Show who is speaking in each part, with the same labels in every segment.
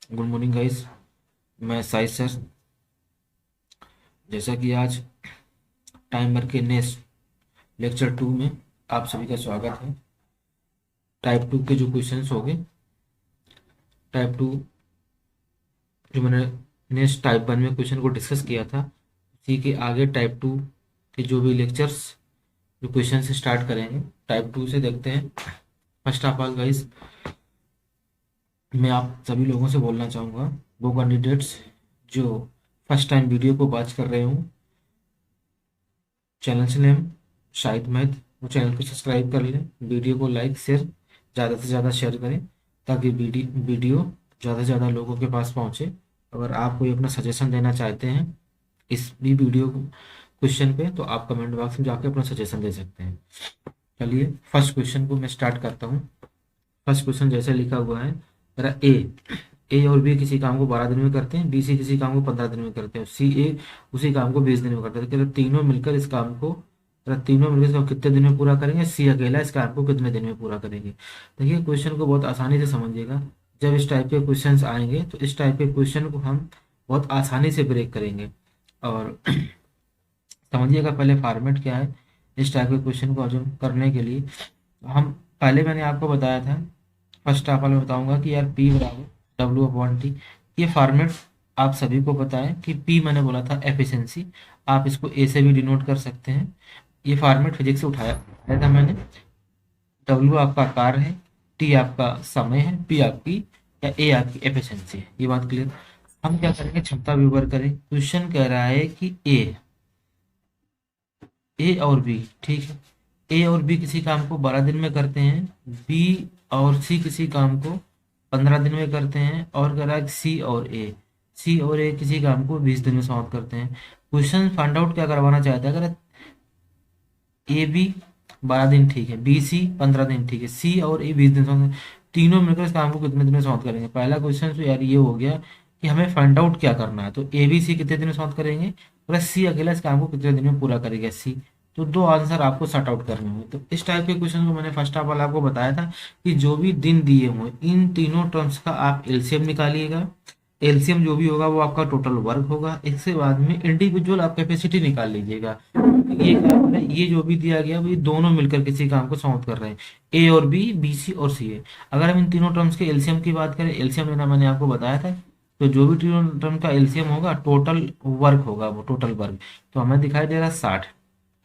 Speaker 1: Good morning guys. मैं size sir. जैसा कि आज टाइमर के नेक्स्ट लेक्चर 2 में आप सभी का स्वागत है। टाइप 2 के जो क्वेश्चंस होंगे, टाइप 2 जो मैंने नेक्स्ट टाइप 1 में क्वेश्चन को डिस्कस किया था, उसी के आगे टाइप 2 के जो भी लेक्चर्स जो क्वेश्चन से स्टार्ट करेंगे। टाइप 2 से देखते हैं। फर्स्ट ऑफ ऑल गाइस, मैं आप सभी लोगों से बोलना चाहूँगा, वो कैंडिडेट्स जो फर्स्ट टाइम वीडियो को वॉच कर रहे हूँ, चैनल से नेम शाहिद महद, वो चैनल को सब्सक्राइब कर लें, वीडियो को लाइक शेयर ज़्यादा से ज़्यादा शेयर करें ताकि वीडियो ज़्यादा से ज़्यादा लोगों के पास पहुँचे। अगर आप कोई अपना सजेशन देना चाहते हैं इस भी वीडियो क्वेश्चन पे, तो आप कमेंट बॉक्स में जाकर अपना सजेशन दे सकते हैं। चलिए फर्स्ट क्वेश्चन को मैं स्टार्ट करता हूँ। फर्स्ट क्वेश्चन जैसे लिखा हुआ है, मेरा ए और बी किसी काम को 12 दिन में करते हैं, बी सी किसी काम को 15 दिन में करते हैं, सी ए उसी काम को 20 दिन में करते हैं। तो तीनों मिलकर इस काम को, तीनों मिलकर इसको कितने दिन में पूरा करेंगे, सी अकेला इस काम को कितने दिन में पूरा करेंगे। देखिए क्वेश्चन को बहुत आसानी से समझिएगा। जब इस टाइप के क्वेश्चंस आएंगे तो इस टाइप के क्वेश्चन को हम बहुत आसानी से ब्रेक करेंगे। और समझिएगा पहले फॉर्मेट क्या है इस टाइप के क्वेश्चन को जो करने के लिए। हम पहले मैंने आपको बताया था, फर्स्ट ऑफ ऑल मैं बताऊंगा कि यार P बराबर W/T। ये फॉर्मेट आप सभी को पता है कि P मैंने बोला था एफिशिएंसी, आप इसको ए से भी डिनोट कर सकते हैं। ये फॉर्मेट फिजिक्स से उठाया था मैंने। W आपका कार्य है, T आपका समय है, P आपकी या A आपकी एफिशिएंसी है। ये बात क्लियर। हम क्या करेंगे, क्षमता विवर करें। क्वेश्चन कह रहा है कि ए और बी, ठीक है, ए और बी किसी काम को 12 दिन में करते हैं, बी और सी किसी काम को 15 दिन में करते हैं, और कह रहा है सी और ए किसी काम को 20 दिन में समाप्त करते हैं। क्वेश्चन फाइंड आउट क्या करवाना चाहता है, अगर ए बी 12 दिन ठीक है, बी सी 15 दिन ठीक है, सी और ए 20 दिन समाप्त, तीनों मिलकर इस काम को कितने दिन में समाप्त करेंगे। पहला क्वेश्चन तो यार ये हो गया कि हमें फाइंड आउट क्या करना है, तो ए बी सी कितने दिन में समाप्त करेंगे, प्लस सी अकेला इस काम को कितने दिन में पूरा करेगा सी। तो दो आंसर आपको सॉर्ट आउट करने होंगे। तो इस टाइप के क्वेश्चन को मैंने फर्स्ट ऑफ ऑल आपको बताया था कि जो भी दिन दिए हुए इन तीनों टर्म्स का आप एलसीएम निकालिएगा। एलसीएम जो भी होगा वो आपका टोटल वर्क होगा। इसके बाद में इंडिविजुअल आप कैपेसिटी निकाल लीजिएगा। ये काम है, ये जो भी दिया गया वो ये दोनों मिलकर किसी काम को समाप्त कर रहे हैं, ए और बी, बी सी और सी ए। अगर हम इन तीनों टर्म्स के एलसीएम की बात करें, एलसीएम लेना मैंने आपको बताया था, तो जो भी तीनों टर्म का एलसीएम होगा टोटल वर्क होगा, वो टोटल वर्क। तो हमें दिखाई दे रहा है 60।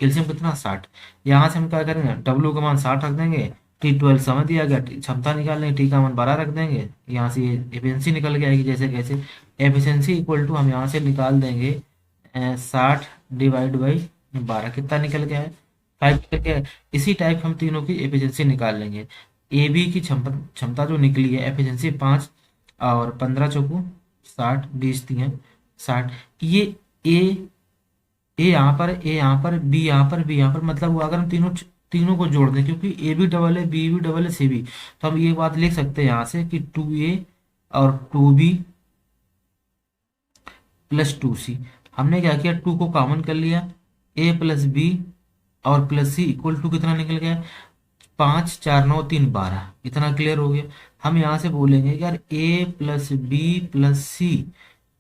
Speaker 1: एलसीएम कितना, 60। यहाँ से हम क्या करेंगे, डब्ल्यू का मान 60 रख देंगे, T12 समय दिया गया, क्षमता निकाल लेंगे, टी का मान 12 रख देंगे, यहाँ से एफिशिएंसी निकल के आएगी जैसे कैसे। एफिशिएंसी इक्वल टू हम यहाँ से निकाल देंगे 60 डिवाइड बाई 12, कितना निकल गया है, 5 निकल गया है। इसी टाइप हम तीनों की एफिशिएंसी निकाल लेंगे। ए बी की क्षमता क्षमता जो निकली है एफिशिएंसी 5 और 15 चौकू 60, 20 3 60। ये ए ए यहाँ पर, ए यहाँ पर, बी यहाँ पर, बी यहाँ पर, मतलब वो अगर हम तीनों तीनों को जोड़ दें, क्योंकि ए भी डबल है, बी भी डबल है, सी भी, तो हम ये बात लिख सकते हैं यहाँ से कि 2A और 2B प्लस 2C। हमने क्या किया, 2 को कॉमन कर लिया, ए प्लस बी और प्लस सी इक्वल टू कितना निकल गया, 5 4 9 3 12। इतना क्लियर हो गया। हम यहाँ से बोलेंगे कि यार ए प्लस बी प्लस सी,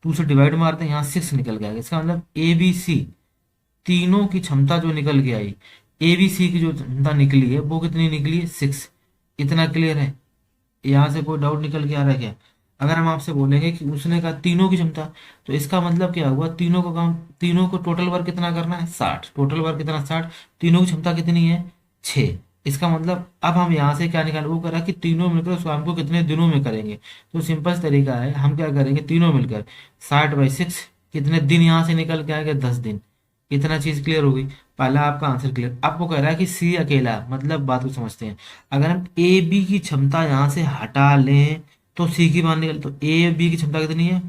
Speaker 1: 2 से डिवाइड मारते हैं, यहाँ 6 निकल गया। इसका मतलब ए बी सी तीनों की क्षमता जो निकल के आई, एबीसी की जो क्षमता निकली है वो कितनी निकली है, 6। इतना क्लियर है। यहाँ से कोई डाउट निकल के आ रहा है क्या। अगर हम आपसे बोलेंगे कि उसने कहा तीनों की क्षमता, तो इसका मतलब क्या हुआ, तीनों को काम, तीनों को टोटल वर्क कितना करना है, 60। टोटल वर्क कितना, 60। तीनों की क्षमता कितनी है, 6। इसका मतलब अब हम यहाँ से क्या निकाल, वो करा कि तीनों मिलकर उस काम को कितने दिनों में करेंगे। तो सिंपल तरीका है, हम क्या करेंगे, तीनों मिलकर 60/6, कितने दिन यहाँ से निकल के आएंगे, 10 दिन। इतना चीज क्लियर होगी। पहला आपका आंसर क्लियर। आपको कह रहा है कि सी अकेला, मतलब बात को समझते हैं। अगर हम ए बी की क्षमता यहाँ से हटा लें तो सी की मान निकल, तो ए बी की क्षमता कितनी है,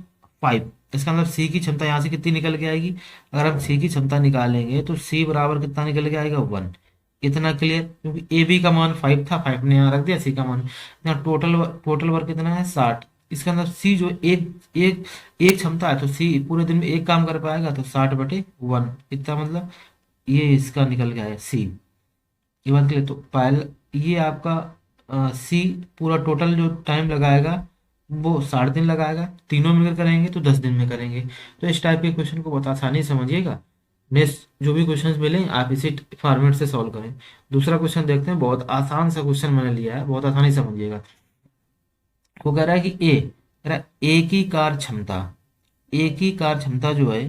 Speaker 1: 5। इसका मतलब सी की क्षमता यहाँ से कितनी निकल के आएगी, अगर हम सी की क्षमता निकालेंगे तो सी बराबर कितना निकल के आएगा, 1। इतना क्लियर, क्योंकि ए बी का मान 5 था, 5 ने यहाँ रख दिया, सी का मान यहाँ टोटल वर्क कितना है, 60। इसका मतलब सी जो एक एक एक क्षमता है, तो सी पूरे दिन में एक काम कर पाएगा, तो 60/1। इतना मतलब ये इसका निकल गया है सी। ये बात क्लियर। तो पहले ये आपका सी पूरा टोटल जो टाइम लगाएगा वो 60 दिन लगाएगा, तीनों मिलकर करेंगे तो 10 दिन में करेंगे। तो इस टाइप के क्वेश्चन को बहुत आसानी से समझिएगा। नेक्स्ट जो भी क्वेश्चंस मिले आप इसी फॉर्मेट से सॉल्व करें। दूसरा क्वेश्चन देखते हैं, बहुत आसान सा क्वेश्चन मैंने लिया है, बहुत आसानी से समझिएगा। वो कह रहा है कि कह रहा है ए की कार क्षमता, ए की कार क्षमता जो है,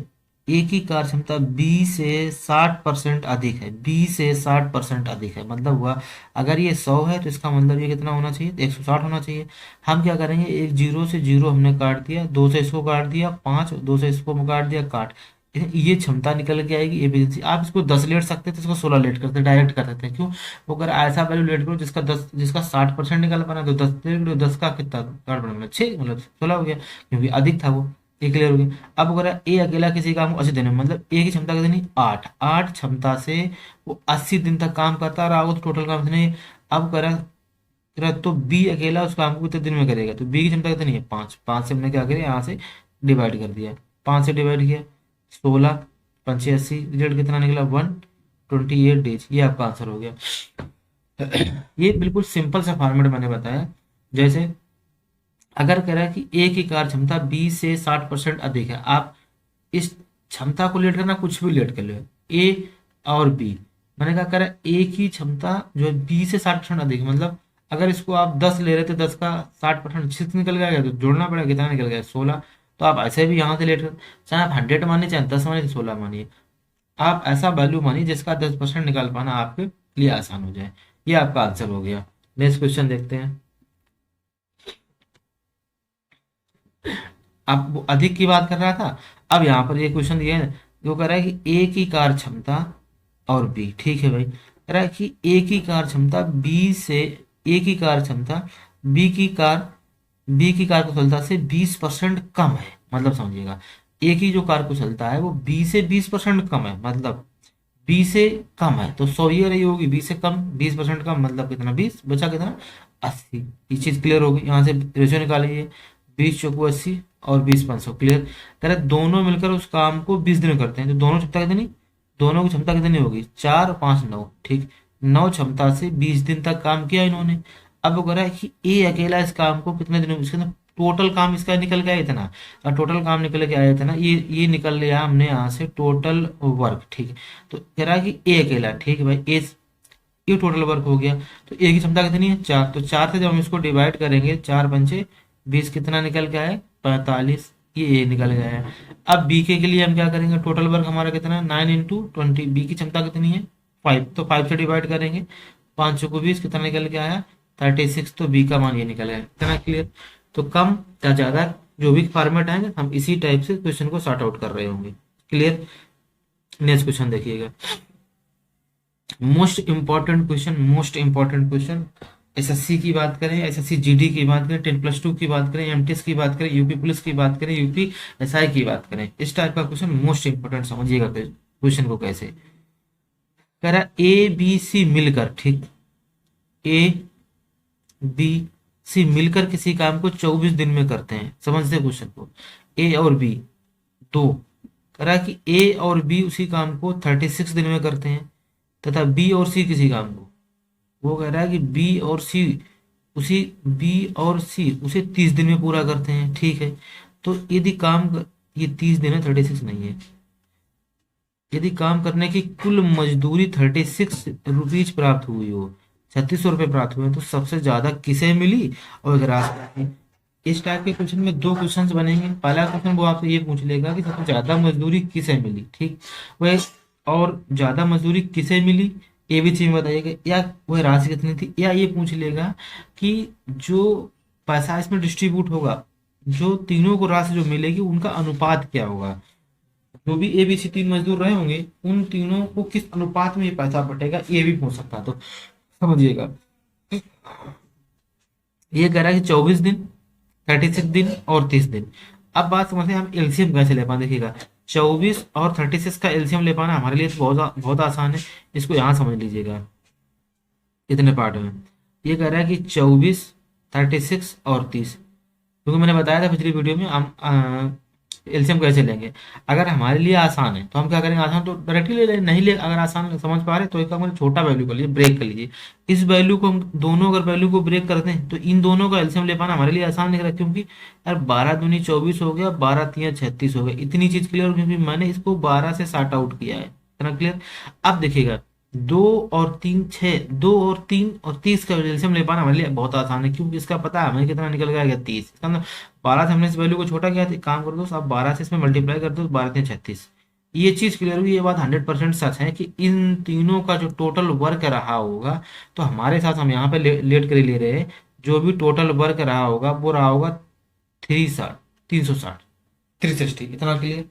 Speaker 1: ए की कार क्षमता बी से 60% अधिक है, बी से 60% अधिक है। मतलब हुआ अगर ये 100 है तो इसका मतलब ये कितना होना चाहिए, 160 होना चाहिए। हम क्या करेंगे, एक जीरो से जीरो हमने काट दिया, दो से इसको काट दिया, पाँच, दो से इसको काट दिया, काट, ये क्षमता निकल के आएगी एफिशिएंसी। आप इसको 10 लेट सकते थे, इसको 16 लेट करते, डायरेक्ट कर देते हैं। क्यों, वो अगर ऐसा वैल्यू लेट करो जिसका 10, जिसका 60% निकल पाना, तो 10 लेट करो, 10 का कितना काट बना, 6 मतलब 16 हो गया, क्योंकि अधिक था वो। ये क्लियर हो गया। अब अगर ए अकेला किसी काम को 80 दिन में, मतलब ए की क्षमता कितनी, 8, 8 क्षमता से वो 80 दिन तक काम करता रहा हो, तो टोटल काम कितने। अब करा तो बी अकेला उस काम को कितने दिन में करेगा, तो बी की क्षमता कितनी है, 5, 5 से हमने क्या करें, यहाँ से डिवाइड कर दिया, 5 से डिवाइड किया, 16, 5 80, रिजल्ट कितना निकला, 128 डेज। ये आपका आंसर हो गया। ये बिल्कुल सिंपल सा फॉर्मेट मैंने बताया। जैसे अगर कह रहा है कि ए की कार क्षमता बी से 60% अधिक है, आप इस क्षमता को लेट करना, कुछ भी लेट कर लो, ए और बी। मैंने कहा करा ए की क्षमता जो है बी से 60% अधिक है, मतलब अगर इसको आप 10 ले रहे थे, 10 का 60% 6 निकल गया, तो जोड़ना पड़ेगा, कितना निकल गया, 16। तो आप ऐसे भी यहाँ से लेट कर, चाहे आप 100 मानिए, चाहे 10 मानिए, 16 मानिए, आप ऐसा वैल्यू मानिए जिसका 10% निकाल पाना आपके लिए आसान हो जाए। ये आपका आंसर हो गया। नेक्स्ट क्वेश्चन देखते हैं। अब वो अधिक की बात कर रहा था, अब यहाँ पर ये क्वेश्चन दिया है, जो कह रहा है कि ए की कार क्षमता और बी, ठीक है भाई, कह रहा है कि ए की कार क्षमता बी से, ए की कार क्षमता बी की कार, बी की कार कुशलता से 20% कम है। मतलब समझिएगा, ए की जो कार कुशलता है वो बी से 20% कम है, मतलब बी से कम है, तो 100 ये रही होगी, बी से कम, 20% कम, मतलब कितना, 20 बचा कितना, 80। ये चीज क्लियर होगी। यहाँ से रेशियो निकालिए, 20 चौको 80 और 20 500, क्लियर। कह रहे दोनों मिलकर उस काम को 20 दिन में करते हैं, तो दोनों क्षमता कितनी, दोनों की क्षमता कितनी होगी, 4 5 9, ठीक, 9 क्षमता से 20 दिन तक काम किया इन्होंने। अब वो कह रहा है कि ए अकेला इस काम को कितने दिनों में, इसके अंदर टोटल काम इसका निकल के आया इतना, टोटल काम निकल के आया इतना, ये निकल लिया हमने यहाँ से टोटल वर्क, ठीक है। तो कह रहा है कि ए अकेला, ठीक है भाई, ए, ये टोटल वर्क हो गया। तो ए की क्षमता कितनी है, 4, तो 4 से जब हम इसको डिवाइड करेंगे, 4 पंचे 20, कितना निकल गया है, 45, ये ए निकल गया है। अब बी के लिए हम क्या करेंगे, टोटल वर्क हमारा कितना है, 9 × 20, बी की क्षमता कितनी है, 5, तो 5 से डिवाइड करेंगे, 5 चौको 20, कितना निकल के आया, 36, तो बी का मान ये निकल गया, कितना, क्लियर। तो कम या ज्यादा जो भी फॉर्मेट आएंगे, हम इसी टाइप से क्वेश्चन को सॉर्ट आउट कर रहे होंगे, क्लियर। नेक्स्ट क्वेश्चन देखिएगा, most important question, most important question. SSC की बात करें, एसएससी जीडी की बात करें, 10+2 की बात करें, एमटीएस की बात करें, यूपी पुलिस की बात करें, यूपी एसआई की बात करें, इस टाइप का क्वेश्चन मोस्ट इंपॉर्टेंट, समझिएगा क्वेश्चन को कैसे। कह रहा ए बी सी मिलकर, ठीक, ए बी सी मिलकर किसी काम को 24 दिन में करते हैं, समझते क्वेश्चन को। ए और बी दो, कह रहा कि ए और बी उसी काम को 36 दिन में करते हैं, तथा बी और सी किसी काम को, वो कह रहा है कि बी और सी, उसी बी और सी उसे 30 दिन में पूरा करते हैं, ठीक है। तो यदि ये 30 दिन है, 36 नहीं है, यदि काम करने की कुल मजदूरी 36 रुपीज प्राप्त हुई हो, 3600 रुपये प्राप्त हुए, तो सबसे ज्यादा किसे मिली और ग्रास। इस टाइप के क्वेश्चन में दो क्वेश्चंस बनेंगे। पहला क्वेश्चन वो आपसे ये पूछ लेगा कि सबसे ज्यादा मजदूरी किसे मिली, ठीक, वह, और ज्यादा मजदूरी किसे मिली ए बी सी में बताइएगा, या वह राशि कितनी थी, या ये पूछ लेगा कि जो पैसा इसमें डिस्ट्रीब्यूट होगा, जो तीनों को राशि जो मिलेगी उनका अनुपात क्या होगा, जो भी ए बी सी तीन मजदूर रहे होंगे उन तीनों को किस अनुपात में ये पैसा बटेगा, ये भी पूछ सकता है, तो समझिएगा। ये कह रहा है कि 24 दिन, 36 दिन और 30 दिन। अब बात समझते हैं हम एलसीएम कैसे ले पाए, देखिएगा 24 और 36 का एलसीएम ले पाना हमारे लिए तो बहुत बहुत आसान है। इसको यहाँ समझ लीजिएगा, इतने पार्ट में। ये कह रहा है कि 24, 36 और 30, क्योंकि मैंने बताया था पिछली वीडियो में हम एलसीएम कैसे लेंगे। अगर हमारे लिए आसान है तो हम क्या करेंगे, आसान तो डायरेक्टली ले लें, नहीं ले अगर आसान समझ पा रहे तो एक काम करें, छोटा वैल्यू कर लीजिए, ब्रेक कर लीजिए। इस वैल्यू को हम दोनों अगर वैल्यू को ब्रेक करते हैं तो इन दोनों का एलसीएम ले पाना हमारे लिए आसान दिख रहा है, क्योंकि यार 12 दूनी 24 हो गया, 12 तिया 36 हो गया, इतनी चीज क्लियर, क्योंकि मैंने इसको 12 से सार्ट आउट किया है, इतना क्लियर। अब देखिएगा 2 और 3 6, 2 और 3 और 30 का एलसीएम ले पाना हमारे लिए बहुत आसान है, क्योंकि इसका पता है हमें कितना निकल गया 30, इसका मतलब 12 से हमने इस वैल्यू को छोटा किया था, काम कर दो आप 12 से इसमें मल्टीप्लाई कर दो, 12 तिया 36। ये चीज क्लियर हुई, ये बात 100% सच है कि इन तीनों का जो टोटल वर्क रहा होगा, तो हमारे साथ हम यहाँ पे लेट कर ही ले रहे हैं, जो भी टोटल वर्क रहा होगा वो रहा होगा 360, 360, इतना क्लियर।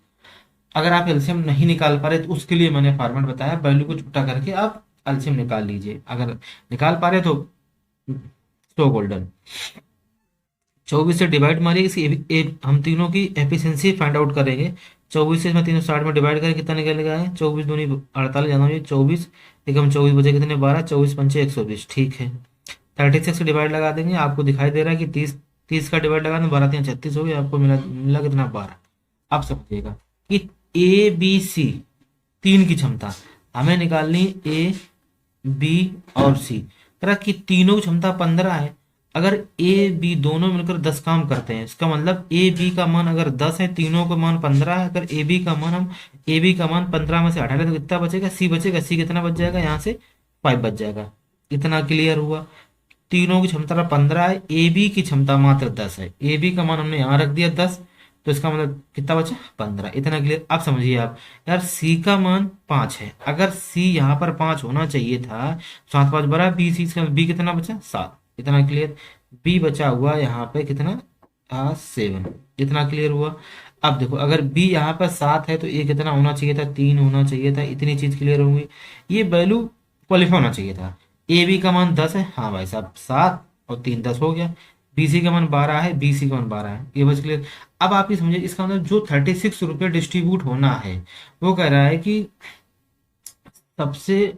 Speaker 1: अगर आप एलसीएम नहीं निकाल पा रहे तो उसके लिए मैंने फॉर्मेट बताया, वैल्यू को छोटा करके आप एलसीएम निकाल लीजिए, अगर निकाल पा रहे तो सो गोल्डन। 24 से डिवाइड मारिए, हम तीनों की एफिशिएंसी फाइंड आउट करेंगे। 24 से इसमें 360 में डिवाइड करें, कितना निकलेगा है, 24 दूनी 48, जाना ये 24, एक हम 24 बचे कितने 12, 24 पंचे 120, ठीक है। 36 से डिवाइड लगा देंगे, आपको दिखाई दे रहा है कि 30 का डिवाइड लगा दें, 12 तिया 36 हो गया, आपको मिला मिला कितना 12। अब समझिएगा कि ए बी सी तीन की क्षमता हमें निकालनी, ए बी और सी, कह कि तीनों की क्षमता 15 है। अगर ए बी दोनों मिलकर 10 काम करते हैं, इसका मतलब ए बी का मान अगर 10 है, तीनों का मान 15 है, अगर ए बी का मान 15 में से हटा तो कितना बचेगा, सी बचेगा। सी कितना बच जाएगा, यहाँ से 5 बच जाएगा, इतना क्लियर हुआ। तीनों की क्षमता 15 है, ए बी की क्षमता मात्र 10 है, ए बी का मान हमने यहाँ रख दिया 10, तो इसका मतलब कितना बचा 15, इतना क्लियर। अब समझिए आप, यार सी का मान 5 है, अगर सी यहाँ पर 5 होना चाहिए था, 7 5 12, बी सी, बी कितना बचा 7, इतना क्लियर। बी बचा हुआ यहाँ पे कितना 7, इतना क्लियर हुआ। अब देखो अगर बी यहाँ पर 7 है तो ये कितना होना चाहिए था, 3 होना चाहिए था, इतनी चीज क्लियर होंगी। ये वैल्यू क्वालिफाई होना चाहिए था। ए बी का मान 10 है, हाँ भाई साहब 7 और 3 10 हो गया। बीसी का मान 12 है, बीसी का मान 12 है, ये बस क्लियर। अब आप ये समझिए, इसका मतलब जो 36 रुपये डिस्ट्रीब्यूट होना है, वो कह रहा है कि सबसे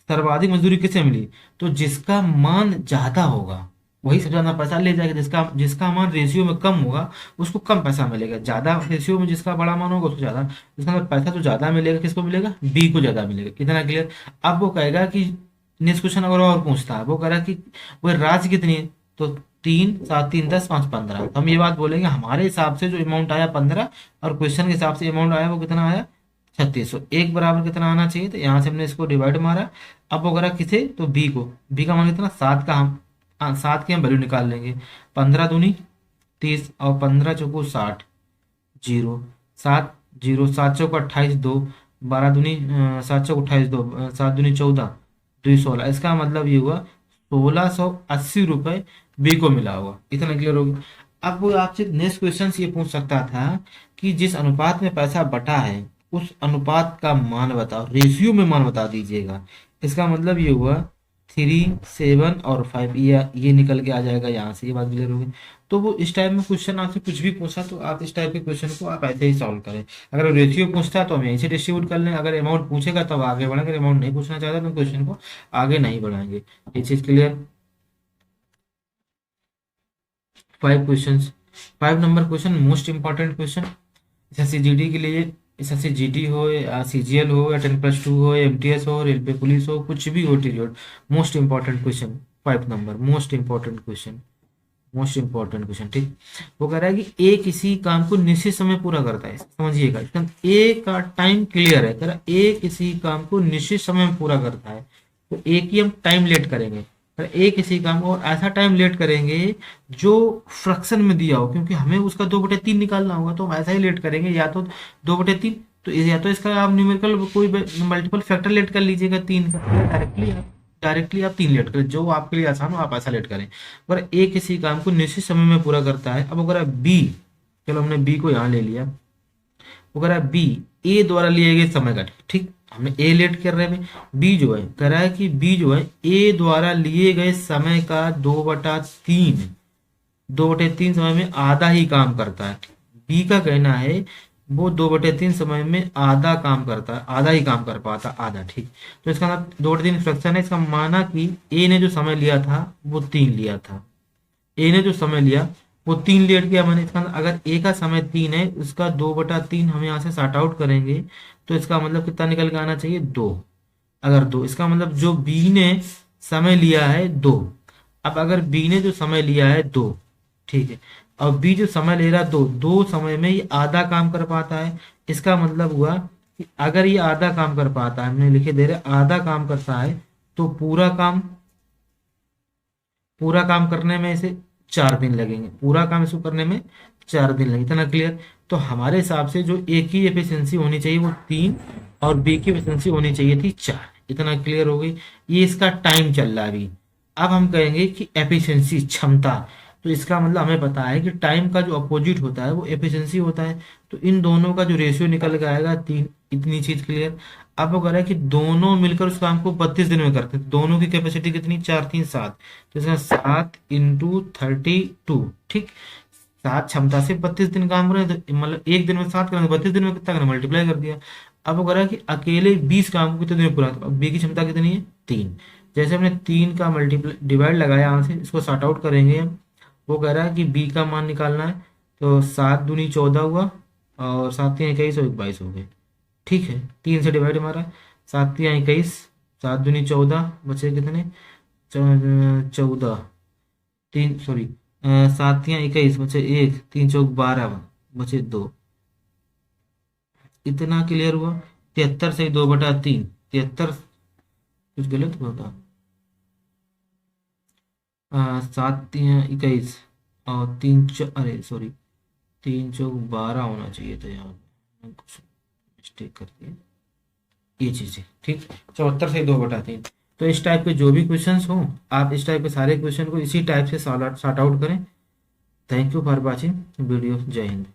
Speaker 1: सर्वाधिक मजदूरी किसे मिली, तो जिसका मान ज्यादा होगा वही सबसे ज्यादा पैसा ले जाएगा, जिसका जिसका मान रेशियो में कम होगा उसको कम पैसा मिलेगा, ज्यादा रेशियो में जिसका बड़ा मान होगा उसको ज्यादा, इसका मतलब पैसा तो ज्यादा मिलेगा, किसको मिलेगा, बी को ज्यादा मिलेगा, इतना क्लियर। अब वो कहेगा कि नेक्स्ट क्वेश्चन अगर और पूछता है, वो कह रहा है कि वो राशि कितनी है, तो 3 7 3 10 5 15, तो हम ये बात बोलेंगे हमारे हिसाब से जो अमाउंट आया 15, और क्वेश्चन के हिसाब से अमाउंट आया वो कितना आया 36। तो एक बराबर कितना आना चाहिए, तो यहाँ से हमने इसको डिवाइड मारा। अब वो करा किसे, तो बी को, बी का मान कितना 7 का, हम 7 की हम वैल्यू निकाल लेंगे। 15 दूनी 30 और 15 चौको 60, जीरो, 7 0, 7 चौको 28 2, 12 दूनी 7 चौको 28 2, 7 दूनी 14 2 16, इसका मतलब ये हुआ 1680 रुपये बी को मिला होगा, इतना क्लियर होगा। अब वो आपसे नेक्स्ट क्वेश्चन ये पूछ सकता था कि जिस अनुपात में पैसा बटा है उस अनुपात का मान बताओ, रेशियो में मान बता दीजिएगा। इसका मतलब ये हुआ 3 7 और 5, ये निकल के आ जाएगा यहाँ से, ये बात क्लियर होगी। तो वो इस टाइप में क्वेश्चन आपसे कुछ भी पूछा तो आप इस टाइप के क्वेश्चन को आप ऐसे ही सॉल्व करें। अगर रेशियो पूछता है तो हम यहीं से डिस्ट्रीब्यूट कर लें, अगर अमाउंट पूछेगा तब आगे बढ़ेंगे, अगर अमाउंट नहीं पूछना चाहता तो क्वेश्चन को आगे नहीं बढ़ाएंगे, ये चीज clear. 5 question, 5 number question most important question, SSC के लिए, एसएससी हो या सीजीएल हो या 10+2 हो, एमटीएस हो, रेलवे पुलिस हो, कुछ भी हो टीरियड, most important question 5 number, most important question, most important question, ठीक। वो कह रहा है कि ए किसी काम को निश्चित समय पूरा करता है, समझिएगा एकदम ए का टाइम क्लियर है, कह रहा है ए किसी काम को निश्चित समय में पूरा करता है, तो ए की हम टाइम लेट करेंगे, पर ए किसी काम को और ऐसा टाइम लेट करेंगे जो फ्रैक्शन में दिया हो, क्योंकि हमें उसका 2/3 निकालना होगा, तो हम ऐसा ही लेट करेंगे, या तो 2/3, तो या तो इसका आप न्यूमेरिकल कोई मल्टीपल फैक्टर लेट कर लीजिएगा 3 का, डायरेक्टली आप 3 लेट करें, जो आपके लिए आसान हो आप ऐसा लेट करें। अगर ए किसी काम को निश्चित समय में पूरा करता है, अब अगर बी, चलो हमने बी को यहाँ ले लिया, अगर बी ए द्वारा लिए गए समय का, ठीक, हमने ए लेट कर रहे हैं, बी जो है कह रहा है कि बी जो है ए द्वारा लिए गए समय का 2/3 समय में आधा ही काम करता है। बी का कहना है वो 2/3 समय में आधा काम करता है, आधा ही काम कर पाता, आधा, ठीक। तो इसका मतलब 2/3 फ्रैक्शन है, इसका माना कि ए ने जो समय लिया था वो 3 लिया था, ए ने जो समय लिया वो 3 लेट गया मैंने, इसका मतलब अगर ए का समय 3 है, उसका 2/3 हम यहाँ से सॉर्ट आउट करेंगे, तो इसका मतलब कितना निकल के आना चाहिए, 2। अगर 2, इसका मतलब जो बी ने समय लिया है 2। अब अगर बी ने जो समय लिया है 2, ठीक है, और बी जो समय ले रहा है 2, 2 समय में ये आधा काम कर पाता है। इसका मतलब हुआ कि अगर ये आधा काम कर पाता है, हमने लिखे दे रहे आधा काम करता है, तो पूरा काम करने में इसे 4 दिन लगेंगे, पूरा काम इसको करने में 4 दिन लगेंगे। इतना क्लियर? तो हमारे हिसाब से जो ए की एफिशिएंसी होनी चाहिए वो 3, और बी की एफिशिएंसी होनी चाहिए थी 4। इतना क्लियर हो गई? ये इसका टाइम चल रहा है अभी। अब हम कहेंगे कि एफिशिएंसी, क्षमता, तो इसका मतलब हमें पता है कि टाइम का जो अपोजिट होता है वो एफिशिएंसी होता है। तो इन दोनों का जो रेशियो निकल के आएगा 3। इतनी चीज क्लियर? अब वो कह रहा है कि दोनों मिलकर उस काम को 32 दिन में करते हैं, दोनों की कैपेसिटी कितनी, 4 3 7, तो इसका 7 × 32, ठीक। 7 क्षमता से 32 दिन काम करें, तो मतलब एक दिन में 7 करेंगे, 32 दिन में कितना करें, मल्टीप्लाई कर दिया। अब वो कह रहा है कि अकेले 20 काम को कितने दिन में पूरा, तो अब बी की क्षमता कितनी है, 3। जैसे हमने 3 का मल्टीप्लाई डिवाइड लगाया यहाँ से, इसको सॉर्ट आउट करेंगे हम। वो कह रहा है कि बी का मान निकालना है, तो 7 दूनी 14 हुआ, और 7 3 21 और 22 हो गए, ठीक है। 3 से डिवाइड हमारा, 7 3 21, 7 दूनी 14, बचे कितने, 14, 3 सॉरी, 7 3 21, बचे 1, 3 चौक 12, बचे 2। इतना क्लियर हुआ? 73 से 2/3, 73, कुछ गलत हुआ था, 7 3 21, और 3 अरे सॉरी, 3 चौक 12 होना चाहिए था यहाँ, कुछ मिस्टेक कर दिया। ये चीज़ है, ठीक। 74 से 2/3। तो इस टाइप के जो भी क्वेश्चंस हो, आप इस टाइप के सारे क्वेश्चन को इसी टाइप से सॉर्ट आउट करें। Thank you for watching video. जय हिंद।